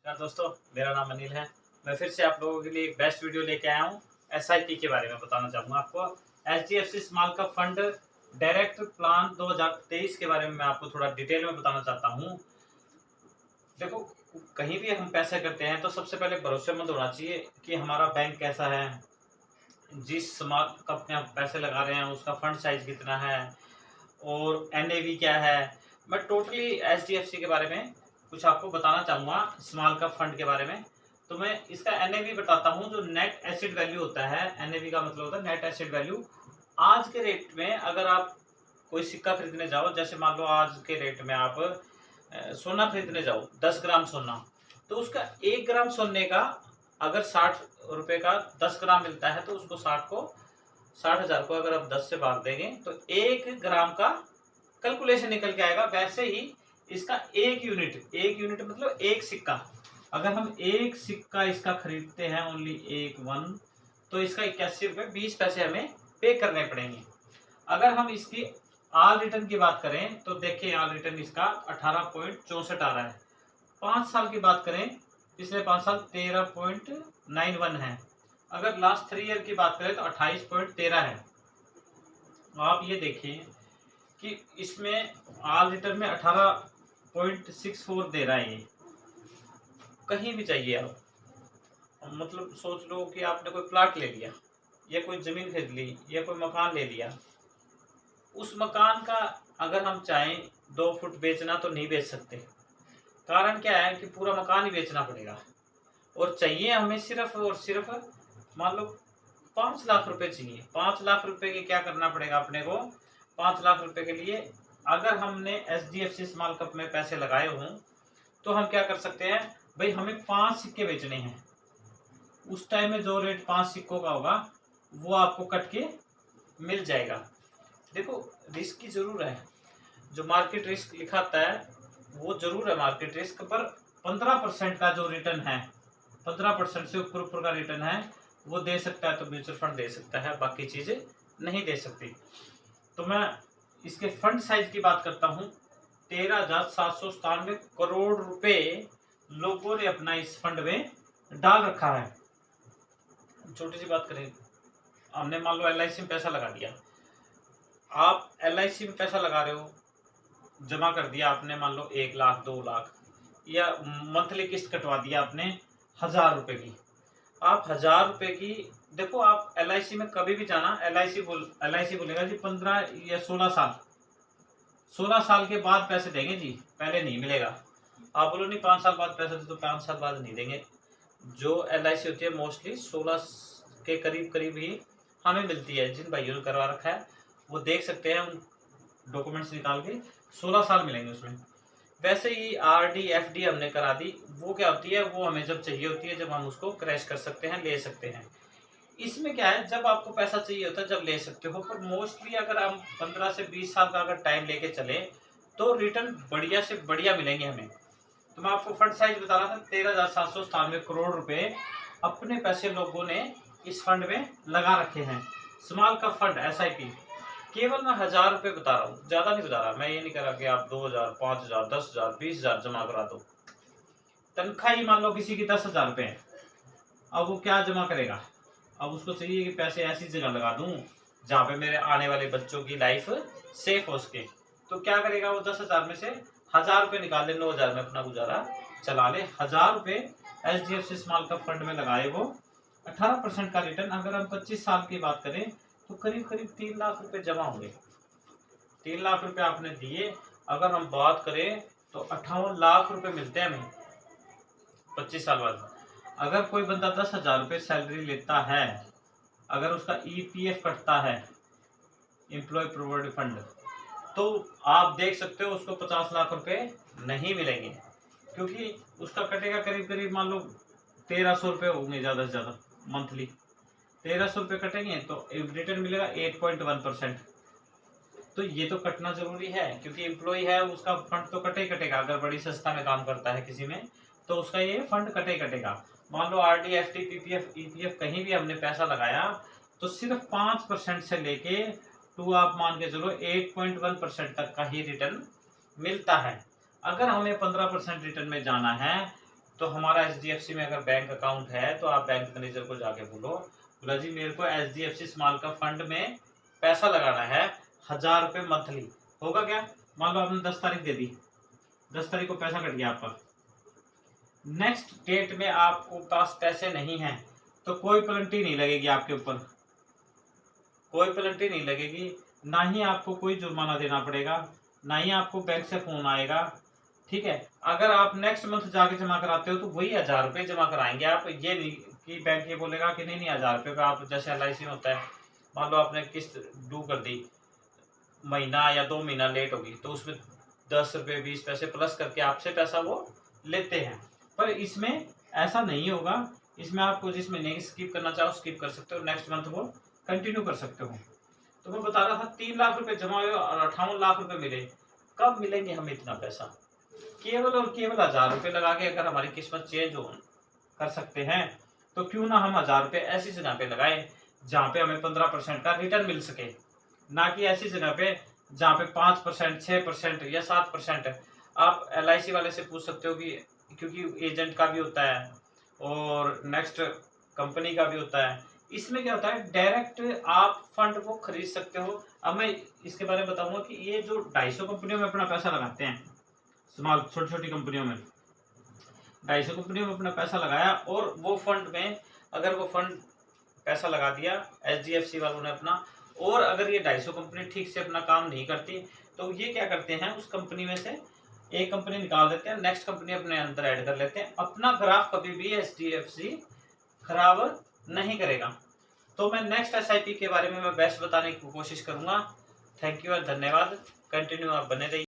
नमस्कार दोस्तों, मेरा नाम अनिल है। मैं फिर से आप लोगों के लिए एक बेस्ट वीडियो लेके आया हूँ। एसआईपी के बारे में बताना चाहूँगा आपको। HDFC small cap fund direct plan 2023 के बारे में मैं आपको थोड़ा डिटेल में बताना चाहता हूँ। देखो, कहीं भी हम पैसे करते हैं तो सबसे पहले भरोसेमंद होना चाहिए कि हमारा बैंक कैसा है, जिस स्मॉल कैप में हम पैसे लगा रहे हैं उसका फंड साइज कितना है और एनएवी क्या है। मैं टोटली एचडीएफसी के बारे में कुछ आपको बताना चाहूँगा, स्मॉल कैप फंड के बारे में। तो मैं इसका एनएवी बताता हूँ, जो नेट एसेट वैल्यू होता है। एनएवी का मतलब होता है नेट एसेट वैल्यू। आज के रेट में अगर आप कोई सिक्का खरीदने जाओ, जैसे मान लो आज के रेट में आप सोना खरीदने जाओ, 10 ग्राम सोना, तो उसका 1 ग्राम सोने का अगर 60 रुपए का 10 ग्राम मिलता है, तो उसको 60,000 को अगर आप 10 से भाग देंगे तो 1 ग्राम का कैलकुलेशन निकल के आएगा। वैसे ही इसका एक यूनिट मतलब एक सिक्का, अगर हम एक सिक्का इसका खरीदते हैं ओनली एक वन, तो इसका 81 रुपये 20 पैसे हमें पे करने पड़ेंगे। अगर हम इसकी आल रिटर्न की बात करें तो देखिए, आल रिटर्न इसका 18.64 आ रहा है। 5 साल की बात करें, पिछले 5 साल 13.91 है। अगर लास्ट 3 ईयर की बात करें तो 28.13 है। आप ये देखिए कि इसमें आल रिटर्न में 18.64 दे रहा है। ये कहीं भी चाहिए आप, मतलब सोच लो कि आपने कोई प्लाट ले लिया या कोई जमीन खरीद ली या कोई मकान ले लिया, उस मकान का अगर हम चाहें 2 फुट बेचना तो नहीं बेच सकते। कारण क्या है कि पूरा मकान ही बेचना पड़ेगा, और चाहिए हमें सिर्फ और सिर्फ मान लो 5 लाख रुपए चाहिए। 5 लाख रुपए के क्या करना पड़ेगा अपने को? 5 लाख रुपए के लिए अगर हमने एचडीएफसी स्मॉल कैप में पैसे लगाए हों तो हम क्या कर सकते हैं भाई, हमें 5 सिक्के बेचने हैं। उस टाइम में जो रेट 5 सिक्कों का होगा वो आपको कट के मिल जाएगा। देखो, रिस्क की जरूर है, जो मार्केट रिस्क लिखाता है वो जरूर है मार्केट रिस्क, पर 15% का जो रिटर्न है, 15% से ऊपर ऊपर का रिटर्न है वो दे सकता है, तो म्यूचुअल फंड दे सकता है, बाकी चीजें नहीं दे सकती। तो मैं इसके फंड साइज की बात करता हूँ। 13,797 करोड़ रुपए लोगों ने अपना इस फंड में डाल रखा है। छोटी सी बात करें, हमने मान लो एलआईसी में पैसा लगा दिया। आप एलआईसी में पैसा लगा रहे हो, जमा कर दिया आपने, मान लो 1 लाख 2 लाख, या मंथली किस्त कटवा दिया आपने 1,000 रुपए की। आप 1,000 रुपए की, देखो आप एलआईसी में कभी भी जाना, एलआईसी बोलेगा जी 15 या 16 साल, 16 साल के बाद पैसे देंगे जी, पहले नहीं मिलेगा। आप बोलो नहीं 5 साल बाद पैसे दे, तो 5 साल बाद नहीं देंगे। जो एलआईसी होती है मोस्टली 16 के करीब करीब ही हमें मिलती है। जिन भाइयों ने करवा रखा है वो देख सकते हैं, उन डॉक्यूमेंट्स निकाल के 16 साल मिलेंगे उसमें। वैसे ही आरडी एफडी हमने करा दी, वो क्या होती है, वो हमें जब चाहिए होती है, जब हम उसको क्रैश कर सकते हैं, ले सकते हैं। इसमें क्या है, जब आपको पैसा चाहिए होता है जब ले सकते हो, पर मोस्टली अगर हम 15 से 20 साल का अगर टाइम लेके चले तो रिटर्न बढ़िया से बढ़िया मिलेंगे हमें। तो मैं आपको फंड साइज बता रहा था, 13,797 करोड़ रुपए अपने पैसे लोगों ने इस फंड में लगा रखे हैं। स्मॉल कैप फंड एसआईपी, केवल मैं 1,000 रुपए बता रहा हूँ, ज्यादा नहीं बता रहा। मैं ये नहीं कह रहा कि आप 2,000 5,000 10,000 20,000 जमा करा दो। तनख्वाह ही मान लो किसी की 10,000 रुपए है, अब वो क्या जमा करेगा? अब उसको चाहिए कि पैसे ऐसी जगह लगा दूं जहां पे मेरे आने वाले बच्चों की लाइफ सेफ हो सके। तो क्या करेगा वो? 10,000 में से 1,000 रुपए निकाल ले, 9,000 में अपना गुजारा चला ले। 1,000 रुपए एचडीएफसी स्मॉल कैप फंड में लगाए, वो 18% का रिटर्न। अगर हम 25 साल की बात करें तो करीब करीब 3 लाख रुपए जमा होंगे। 3 लाख रुपए आपने दिए, अगर हम बात करें तो 58 लाख रुपए मिलते हैं हमें 25 साल बाद। अगर कोई बंदा 10,000 रुपए सैलरी लेता है, अगर उसका ईपीएफ कटता है, एम्प्लॉय प्रोविडेंट फंड, तो आप देख सकते हो उसको 50 लाख रुपए नहीं मिलेंगे, क्योंकि उसका कटेगा करीब करीब मान लो 1,300 रुपए होंगे ज्यादा से ज्यादा मंथली। 1,300 रुपए कटेंगे तो रिटर्न मिलेगा 8.1%। तो ये तो कटना जरूरी है, क्योंकि एम्प्लॉय है उसका फंड तो कटे कटेगा। अगर बड़ी संस्था में काम करता है किसी में, तो उसका ये फंड कटे कटेगा। मान लो आरडी एफडी पीपीएफ ईपीएफ कहीं भी हमने पैसा लगाया, तो सिर्फ 5% से लेके आप मान के चलो 8.1% तक का ही रिटर्न मिलता है। अगर हमें 15% रिटर्न में जाना है तो हमारा HDFC में अगर बैंक अकाउंट है तो आप बैंक मैनेजर को जाके बोला जी मेरे को HDFC स्मॉल का फंड में पैसा लगाना है 1000 रुपये मंथली, होगा क्या? मान लो आपने 10 तारीख दे दी, 10 तारीख को पैसा कट गया आपका, नेक्स्ट डेट में आपको पास पैसे नहीं हैं तो कोई पेनल्टी नहीं लगेगी आपके ऊपर, कोई पेनल्टी नहीं लगेगी, ना ही आपको कोई जुर्माना देना पड़ेगा, ना ही आपको बैंक से फोन आएगा, ठीक है। अगर आप नेक्स्ट मंथ जाके जमा कराते हो तो वही 1000 रुपये जमा कराएंगे आप, ये नहीं कि बैंक ये बोलेगा कि नहीं 1000 रुपये का आप, जैसे LIC में होता है, मान लो आपने किस्त ड्यू कर दी, महीना या 2 महीना लेट होगी तो उसमें 10 रुपये 20 पैसे प्लस करके आपसे पैसा वो लेते हैं, पर इसमें ऐसा नहीं होगा। इसमें आपको जिस महीने स्किप करना चाहो स्किप कर सकते हो, नेक्स्ट मंथ वो कंटिन्यू कर सकते हो। तो मैं बता रहा था 3 लाख रुपए जमा हुए और 58 लाख रुपए मिले, कब मिलेंगे हमें इतना पैसा? केवल और केवल 1000 रुपये लगा के अगर हमारी किस्मत चेंज हो कर सकते हैं तो क्यों ना हम 1000 रुपये ऐसी जगह पे लगाएं जहाँ पे हमें 15% का रिटर्न मिल सके, ना कि ऐसी जगह पे जहाँ पे 5%, 6% या 7%। आप LIC वाले से पूछ सकते हो कि क्योंकि एजेंट का भी होता है और नेक्स्ट कंपनी का भी होता है, इसमें क्या होता है डायरेक्ट आप फंड वो खरीद सकते हो। अब मैं इसके बारे में बताऊंगा कि ये जो 250 कंपनियों में अपना पैसा लगाते हैं, स्मॉल छोटी छोटी कंपनियों में 250 कंपनियों में अपना पैसा लगाया और वो फंड में अगर वो फंड पैसा लगा दिया HDFC वालों ने अपना, और अगर ये 250 कंपनी ठीक से अपना काम नहीं करती तो ये क्या करते हैं उस कंपनी में से एक कंपनी निकाल देते हैं, नेक्स्ट कंपनी अपने अंदर ऐड कर लेते हैं, अपना ग्राफ कभी भी HDFC खराब नहीं करेगा। तो मैं नेक्स्ट SIP के बारे में मैं बेस्ट बताने की कोशिश करूंगा। थैंक यू और धन्यवाद, कंटिन्यू आप बने रहिए।